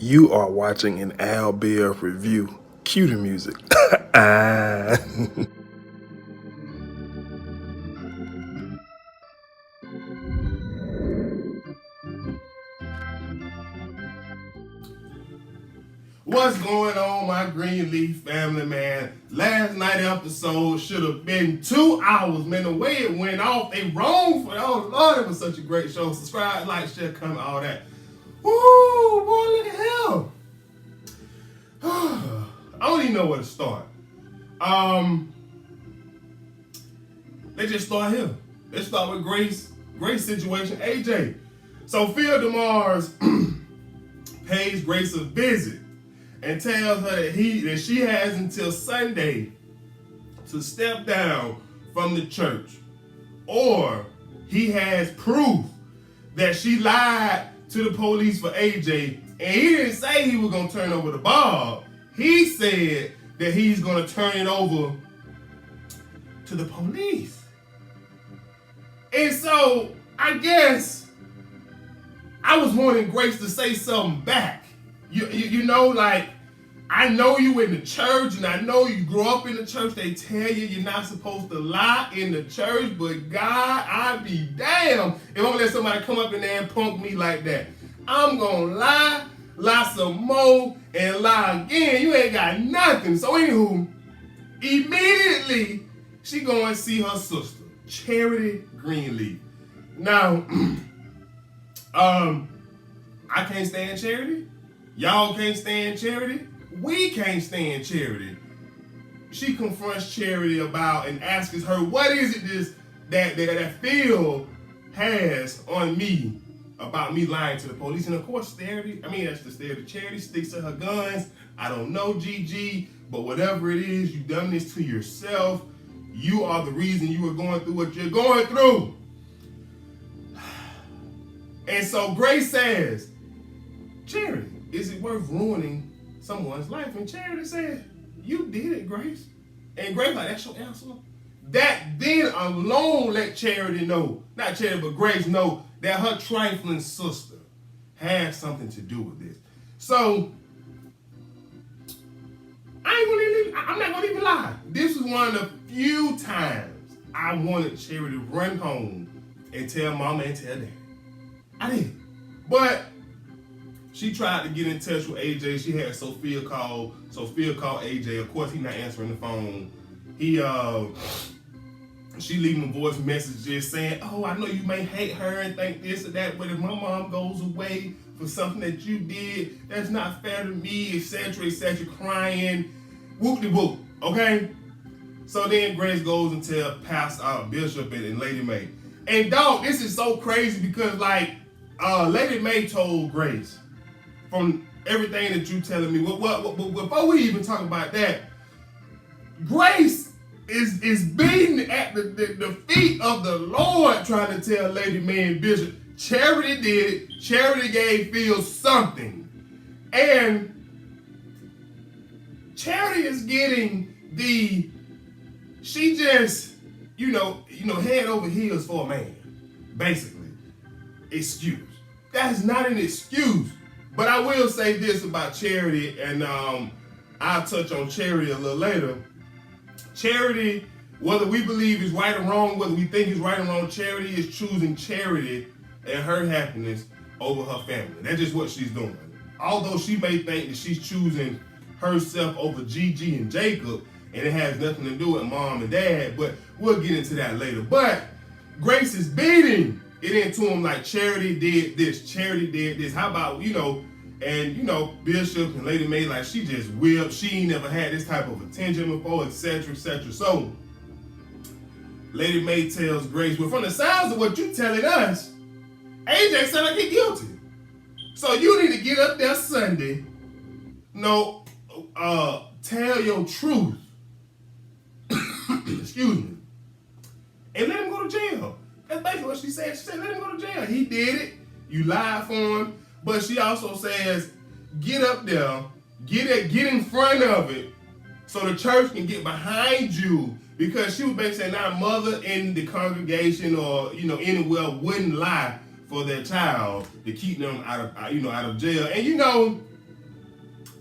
You are watching an Al Bear review. Cue the music. What's going on, my Greenleaf family, man? Last night episode should have been 2 hours, man. The way it went off, they wrong for it. Oh, Lord, it was such a great show. Subscribe, like, share, comment, all that. Woo, boy, look at hell. I don't even know where to start. Let's just start here. Let's start with Grace. Grace situation, AJ. So Phil DeMars pays Grace a visit and tells her that she has until Sunday to step down from the church, or he has proof that she lied to the police for AJ, and he didn't say he was gonna turn over the ball. He said that he's gonna turn it over to the police. And so I guess I was wanting Grace to say something back. You know, like, I know you in the church, and I know you grew up in the church. They tell you you're not supposed to lie in the church, but God, I be damned if I'm gonna let somebody come up in there and punk me like that. I'm gonna lie some more, and lie again. You ain't got nothing. So anywho, immediately she go and see her sister, Charity Greenleaf. Now, I can't stand Charity. Y'all can't stand Charity. We can't stand Charity. She confronts Charity about and asks her, what is it that Phil has on me about me lying to the police? And of course, that's the Charity sticks to her guns. I don't know, Gigi, but whatever it is, you've done this to yourself. You are the reason you are going through what you're going through. And so Grace says, Charity, is it worth ruining someone's life? And Charity said, you did it, Grace. And Grace like, that's your answer? That then alone let Charity know, not Charity, but Grace know that her trifling sister has something to do with this. So, I'm not gonna even lie. This was one of the few times I wanted Charity to run home and tell Mama and tell Daddy. I did. But she tried to get in touch with AJ. She had Sophia call. Sophia called AJ. Of course, he not answering the phone. She leaving voice messages saying, oh, I know you may hate her and think this or that, but if my mom goes away for something that you did, that's not fair to me, etc., crying, whoop-de-whoop, okay? So then Grace goes and tells Pastor Bishop and Lady Mae. And dog, this is so crazy because like, Lady Mae told Grace, from everything that you telling me, before we even talk about that, Grace is beating at the feet of the Lord, trying to tell Lady Mae and Bishop, Charity did it. Charity gave Phil something. And Charity is getting she just, head over heels for a man, basically. Excuse. That's not an excuse. But I will say this about Charity, and I'll touch on Charity a little later. Charity, whether we believe is right or wrong, whether we think is right or wrong, Charity is choosing Charity and her happiness over her family. That's just what she's doing. Although she may think that she's choosing herself over Gigi and Jacob, and it has nothing to do with Mom and Dad, but we'll get into that later. But Grace is beating it into him like, Charity did this, Charity did this. How about, Bishop and Lady Mae, like, she just whipped. She ain't never had this type of attention before, etc., etc. So, Lady Mae tells Grace, well, from the sounds of what you telling us, AJ said like he's guilty. So you need to get up there Sunday, tell your truth, excuse me, and let him go to jail. That's basically what she said. She said, let him go to jail. He did it. You lied for him. But she also says, get up there, get in front of it, so the church can get behind you. Because she was basically saying, not a mother in the congregation or anywhere wouldn't lie for their child to keep them out of jail. And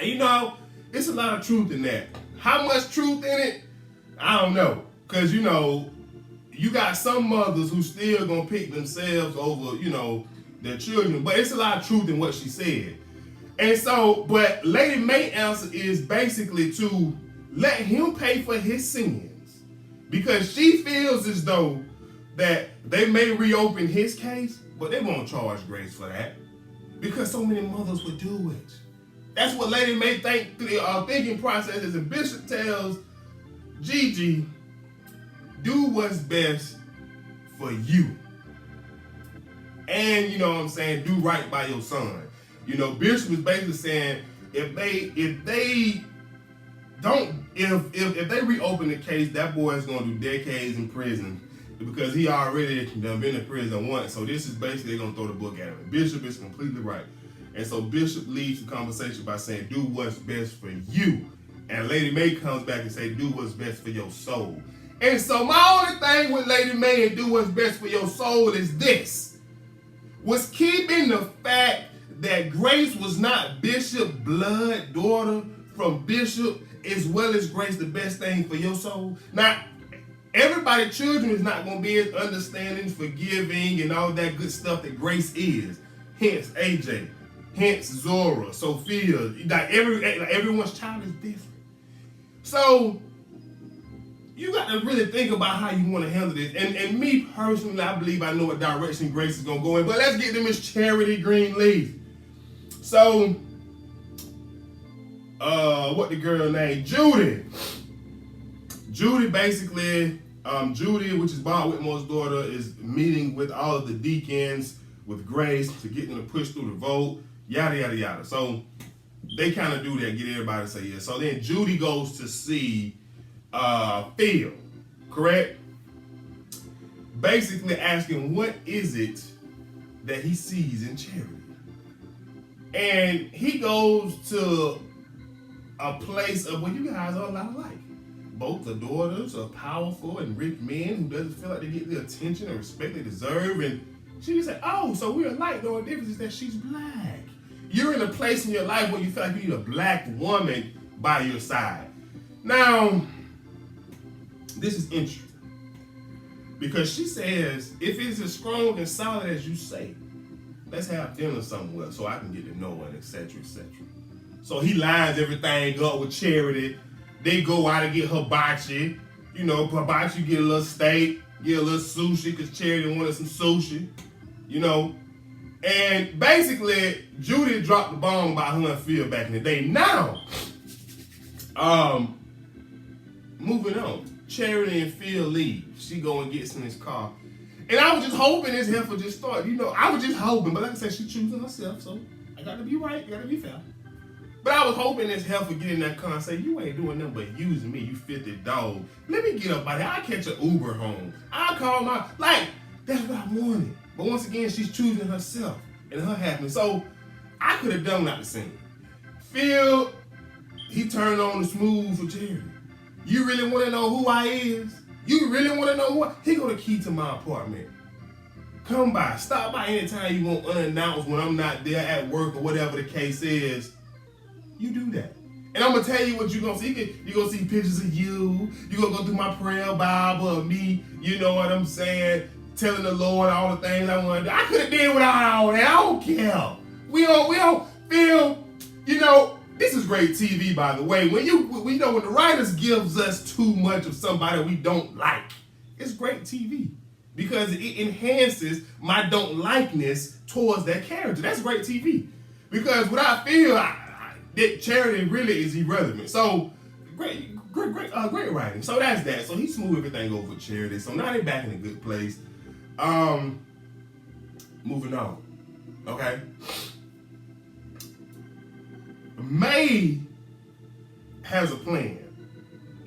And you know, it's a lot of truth in that. How much truth in it? I don't know. Because, you know, you got some mothers who still gonna pick themselves over, you know, their children. But it's a lot of truth in what she said. And so, but Lady May's answer is basically to let him pay for his sins. Because she feels as though that they may reopen his case, but they won't charge Grace for that. Because so many mothers would do it. That's what Lady May thinking process is. And Bishop tells Gigi, do what's best for you. And, you know what I'm saying, do right by your son. You know, Bishop is basically saying if they reopen the case, that boy is gonna do decades in prison because he already done been in prison once. So this is basically they're gonna throw the book at him. And Bishop is completely right. And so Bishop leaves the conversation by saying, do what's best for you. And Lady May comes back and say, do what's best for your soul. And so my only thing with Lady May and do what's best for your soul is this. Was keeping the fact that Grace was not Bishop's blood daughter from Bishop as well as Grace the best thing for your soul? Now, everybody's children is not going to be as understanding, forgiving, and all that good stuff that Grace is. Hence AJ, hence Zora, Sophia. Like everyone's child is different. So you got to really think about how you want to handle this. And me personally, I believe I know what direction Grace is going to go in. But let's get to Miss Charity Greenleaf. So, what the girl named? Judy. Judy basically, Judy, which is Bob Whitmore's daughter, is meeting with all of the deacons, with Grace, to get them to push through the vote, yada, yada, yada. So, they kind of do that, get everybody to say yes. So then Judy goes to see Phil, correct? Basically asking what is it that he sees in Charity. And he goes to a place of where you guys are a lot alike. Both the daughters are powerful and rich men who doesn't feel like they get the attention and respect they deserve. And she just said, oh, so we're alike. The only difference is that she's black. You're in a place in your life where you feel like you need a black woman by your side. Now, this is interesting. Because she says, if it's as strong and solid as you say, let's have dinner somewhere so I can get to know her, etc., etc. So he lines everything up with Charity. They go out and get hibachi. You know, hibachi, get a little steak, get a little sushi, because Charity wanted some sushi. You know. And basically, Judy dropped the bomb about her and Phil back in the day. Now, moving on. Charity and Phil leave. She go and gets in his car. And I was just hoping this heifer just started. You know, I was just hoping. But like I said, she choosing herself. So I got to be right. I got to be fair. But I was hoping this heifer get in that car and say, you ain't doing nothing but using me, you filthy dog. Let me get up out here. I'll catch an Uber home. I'll call my... Like, that's what I wanted. But once again, she's choosing herself and her happiness. So I could have done without the scene. Phil, he turned on the smooth for Jerry. You really want to know who I is? You really want to know who I... He got a key to my apartment. Come by. Stop by anytime you want unannounced when I'm not there at work or whatever the case is. You do that. And I'm going to tell you what you're going to see. You're going to see pictures of you. You're going to go through my prayer Bible of me, you know what I'm saying, telling the Lord all the things I want to do. I could have did without all that. I don't care. We don't feel, you know, this is great TV, by the way. When the writers gives us too much of somebody we don't like, it's great TV because it enhances my don't likeness towards that character. That's great TV because what I feel, that Charity really is irrelevant. So great writing. So that's that. So he smoothed everything over with Charity. So now they're back in a good place. Moving on. Okay. May has a plan.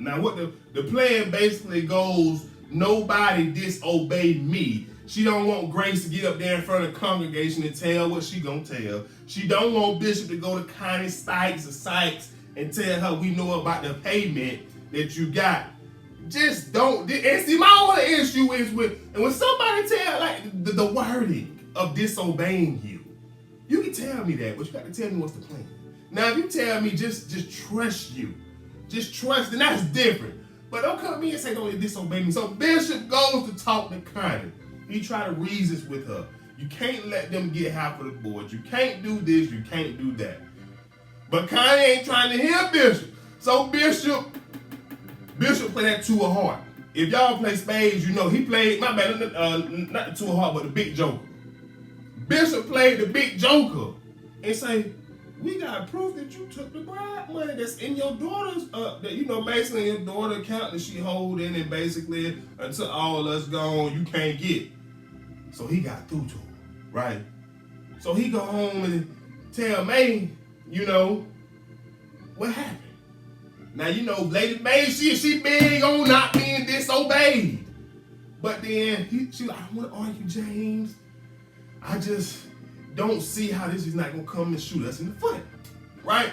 Now what the plan basically goes, nobody disobeyed me. She don't want Grace to get up there in front of the congregation and tell what she gonna tell. She don't want Bishop to go to Connie Sykes and tell her we know about the payment that you got. Just don't. And see, my only issue is when somebody tell like the wording of disobeying you. You can tell me that, but you got to tell me what's the plan. Now, if you tell me just trust you, just trust, then that's different. But don't come to me and say, don't disobey me. So Bishop goes to talk to Connie. He try to reason with her. You can't let them get half of the board. You can't do this. You can't do that. But Connie ain't trying to hear Bishop. So Bishop play that two of heart. If y'all play spades, you know he played, my bad, not the two of heart, but the big joker. Bishop played the big joker and say, we got proof that you took the bribe money that's in your daughter's, basically your daughter account that she holding, and basically until all us gone, you can't get. So he got through to her, right? So he go home and tell May, what happened. Now, Lady May, she big on not being disobeyed. But then she like, I don't want to argue, James. I just don't see how this is not going to come and shoot us in the foot, right?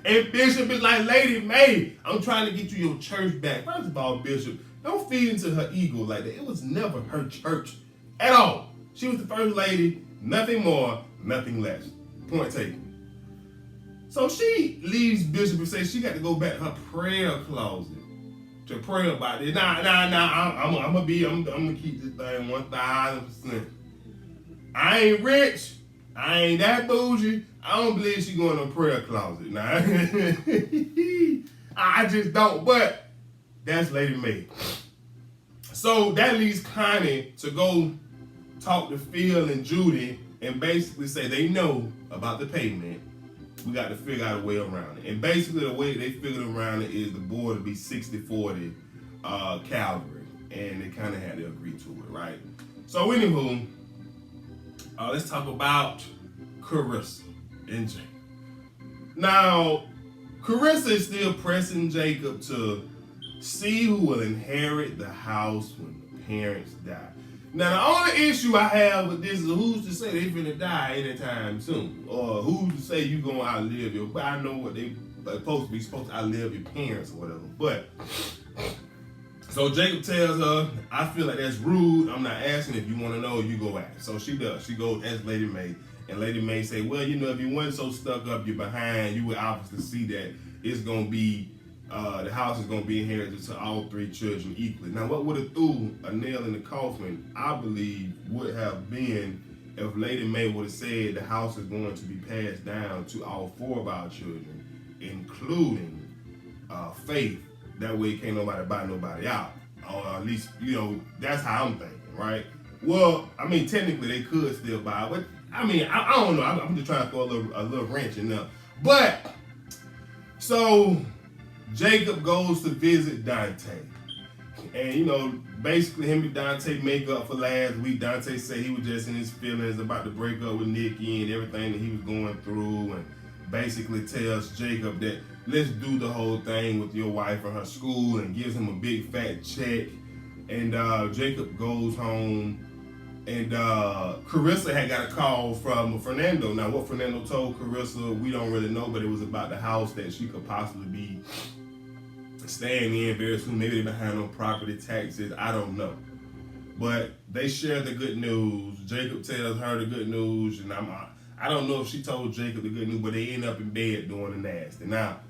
And Bishop is like, Lady May, I'm trying to get you your church back. First of all, Bishop, don't feed into her ego like that. It was never her church at all. She was the first lady, nothing more, nothing less. Point taken. So she leaves Bishop and says she got to go back to her prayer closet to pray about it. Nah, I'm gonna keep this thing 1,000%. I ain't rich. I ain't that bougie. I don't believe she going to a prayer closet. Nah, I just don't. But that's Lady May. So that leaves Connie to go talk to Phil and Judy and basically say they know about the payment. We got to figure out a way around it. And basically the way they figured around it is the board would be 60-40 Calvary. And they kind of had to agree to it, right? So anywho, let's talk about Carissa and Jacob. Now, Carissa is still pressing Jacob to see who will inherit the house when the parents die. Now, the only issue I have with this is who's to say they finna die anytime soon? Or who's to say you gonna outlive your, but I know what they supposed to outlive your parents or whatever. But, so Jacob tells her, I feel like that's rude. I'm not asking. If you wanna know, you go ask. So she does. She goes ask Lady May. And Lady May say, well, if you weren't so stuck up, you're behind, you would obviously see that it's gonna be, the house is going to be inherited to all three children equally. Now, what would have threw a nail in the coffin, I believe, would have been if Lady May would have said the house is going to be passed down to all four of our children, including Faith. That way, can't nobody buy nobody out. Or at least, that's how I'm thinking, right? Well, I mean, technically, they could still buy, but I mean, I don't know. I'm just trying to throw a little wrench in there. But, so Jacob goes to visit Dante. And, basically him and Dante make up for last week. Dante said he was just in his feelings about to break up with Nikki and everything that he was going through, and basically tells Jacob that let's do the whole thing with your wife and her school, and gives him a big fat check. And Jacob goes home, and Carissa had got a call from Fernando. Now, what Fernando told Carissa, we don't really know, but it was about the house that she could possibly be staying in very soon. Maybe they're behind on property taxes. I don't know. But they share the good news. Jacob tells her the good news, and I don't know if she told Jacob the good news, but they end up in bed doing the nasty. Now,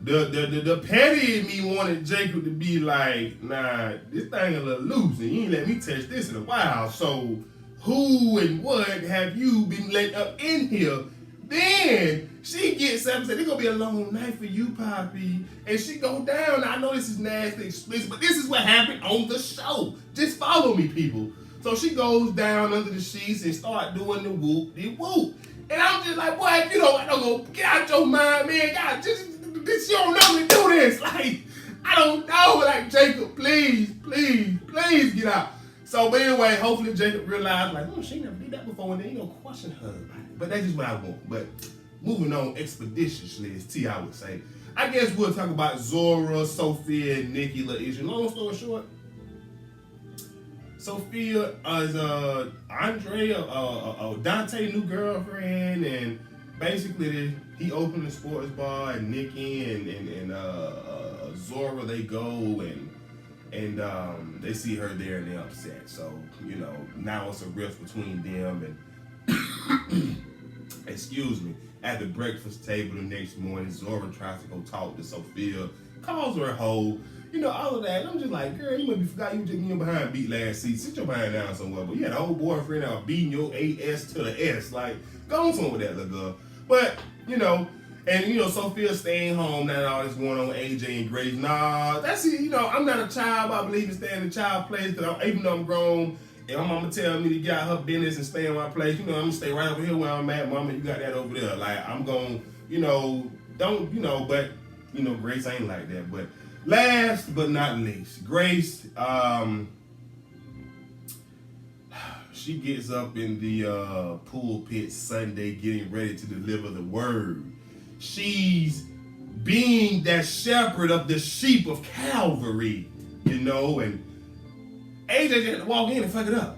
the petty in me wanted Jacob to be like, nah, this thing a little loose, and you ain't let me touch this in a while. So who and what have you been let up in here? Then she gets up and says, it's going to be a long night for you, Poppy. And she go down. Now, I know this is nasty, explicit, but this is what happened on the show. Just follow me, people. So she goes down under the sheets and start doing the whoop-de-whoop. And I'm just like, boy, if you don't go get out your mind, man. God, you don't know me do this. Like, I don't know. Like, Jacob, please get out. So, but anyway, hopefully Jacob realized, like, she never did that before, and then question her about it. But that's just what I want. But moving on expeditiously, as T.I. would say, I guess we'll talk about Zora, Sophia, and Nikki, little issue. Long story short, Sophia is Andrea, Dante's new girlfriend, and basically he opened the sports bar, and Nikki and Zora, they go, and they see her there and they're upset. So, now it's a rift between them, and excuse me, at the breakfast table the next morning. Zora tries to go talk to Sophia, calls her a hoe, all of that. And I'm just like, girl, you must be forgot you was just getting behind beat last season. Sit your behind down somewhere. But you had an old boyfriend that was beating your AS to the S. Like, go on somewhere with that little girl. But, Sophia staying home, now that all this going on with AJ and Grace. Nah, that's it. I'm not a child, but I believe in staying in the child place. Because even though I'm grown, and my mama tell me to get out her business and stay in my place, I'm going to stay right over here where I'm at. Mama, you got that over there. Like, I'm going, but, Grace ain't like that. But last but not least, Grace, she gets up in the pulpit Sunday getting ready to deliver the word. She's being that shepherd of the sheep of Calvary, and AJ just had to walk in and fuck it up.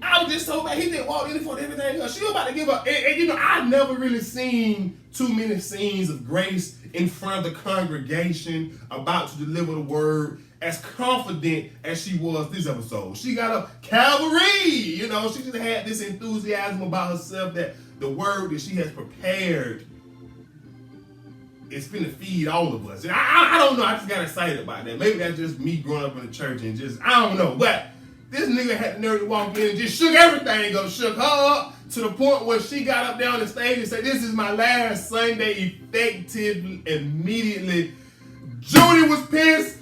I was just so bad. He didn't walk in for everything else. She was about to give up. And I've never really seen too many scenes of Grace in front of the congregation about to deliver the word as confident as she was this episode. She got up, Calvary! She just had this enthusiasm about herself that the word that she has prepared is finna feed all of us. And I don't know, I just got excited about that. Maybe that's just me growing up in the church and I don't know. But this nigga had the nerve to walk in and just shook everything up, shook her up to the point where she got up there on the stage and said, "This is my last Sunday," effective immediately. Judy was pissed,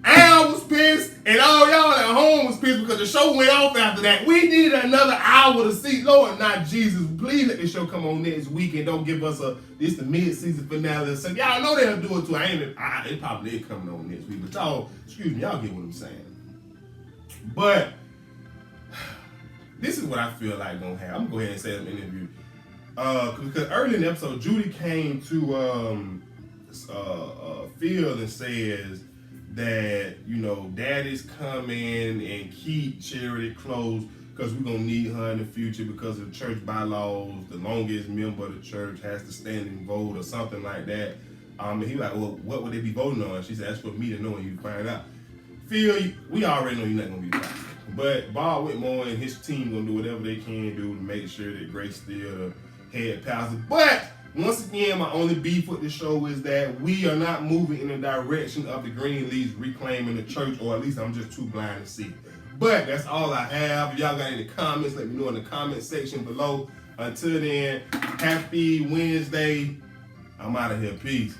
Al was pissed, and all y'all at home was pissed because the show went off after that. We needed another hour to see. Lord, not Jesus. Please let the show come on next week and don't give us this the mid-season finale. So y'all know they'll do it too. It probably is coming on next week, but y'all get what I'm saying. But this is what I feel like gonna happen. I'm gonna go ahead and say in the interview. Because early in the episode, Judy came to Phil and says that, Daddy's coming and keep Charity close because we're gonna need her in the future because of the church bylaws. The longest member of the church has to stand and vote or something like that. And he was like, well, what would they be voting on? She said, that's for me to know and you find out. Phil, we already know you're not gonna be the pastor. But Bob Whitmore and his team gonna do whatever they can do to make sure that Grace still the head pastor. But once again, my only beef with the show is that we are not moving in the direction of the Greenleafs reclaiming the church, or at least I'm just too blind to see. But that's all I have. If y'all got any comments, let me know in the comment section below. Until then, happy Wednesday. I'm out of here. Peace.